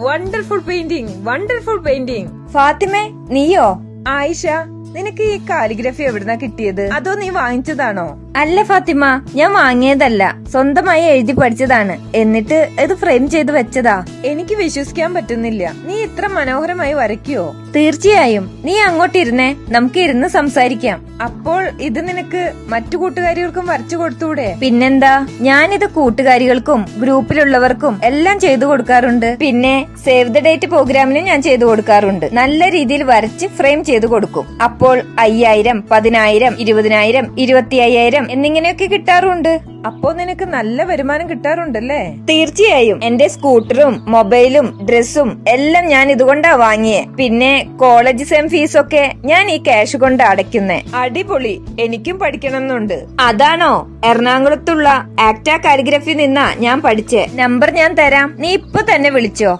Wonderful painting, wonderful painting. ഫാത്തിമേ, നീയോ? ആയിഷ, നിനക്ക് ഈ കാലിഗ്രഫി എവിടുന്നാ കിട്ടിയത്? അതോ നീ വാങ്ങിച്ചതാണോ? അല്ല ഫാത്തിമ, ഞാൻ വാങ്ങിയതല്ല, സ്വന്തമായി എഴുതി പഠിച്ചതാണ്. എന്നിട്ട് ഇത് ഫ്രെയിം ചെയ്ത് വെച്ചതാ. എനിക്ക് വിശ്വസിക്കാൻ പറ്റുന്നില്ല. നീ ഇത്ര മനോഹരമായി വരയ്ക്കുവോ? തീർച്ചയായും. നീ അങ്ങോട്ടിരുന്നേ, നമുക്ക് ഇരുന്ന് സംസാരിക്കാം. അപ്പോൾ ഇത് നിനക്ക് മറ്റു കൂട്ടുകാരികൾക്കും വരച്ചു കൊടുത്തൂടെ? പിന്നെന്താ, ഞാനിത് കൂട്ടുകാരികൾക്കും ഗ്രൂപ്പിലുള്ളവർക്കും എല്ലാം ചെയ്തു കൊടുക്കാറുണ്ട്. പിന്നെ സേവ് ദ ഡേറ്റ് പ്രോഗ്രാമിനും ഞാൻ ചെയ്തു കൊടുക്കാറുണ്ട്. നല്ല രീതിയിൽ വരച്ച് ഫ്രെയിം ചെയ്തു കൊടുക്കും. അപ്പോൾ 5000, 10000, 20000, 25000 എന്നിങ്ങനെയൊക്കെ കിട്ടാറുണ്ട്. അപ്പോ നിനക്ക് നല്ല വരുമാനം കിട്ടാറുണ്ടല്ലേ? തീർച്ചയായും. എന്റെ സ്കൂട്ടറും മൊബൈലും ഡ്രസ്സും എല്ലാം ഞാൻ ഇതുകൊണ്ടാ വാങ്ങിയേ. പിന്നെ കോളേജ് സെം ഫീസൊക്കെ ഞാൻ ഈ ക്യാഷ് കൊണ്ട് അടയ്ക്കുന്നേ. അടിപൊളി, എനിക്കും പഠിക്കണമെന്നുണ്ട്. അതാണോ? എറണാകുളത്തുള്ള ആക്ട കാലിഗ്രഫി നിന്നാ ഞാൻ പഠിച്ചേ. നമ്പർ ഞാൻ തരാം, നീ ഇപ്പൊ തന്നെ വിളിച്ചോ.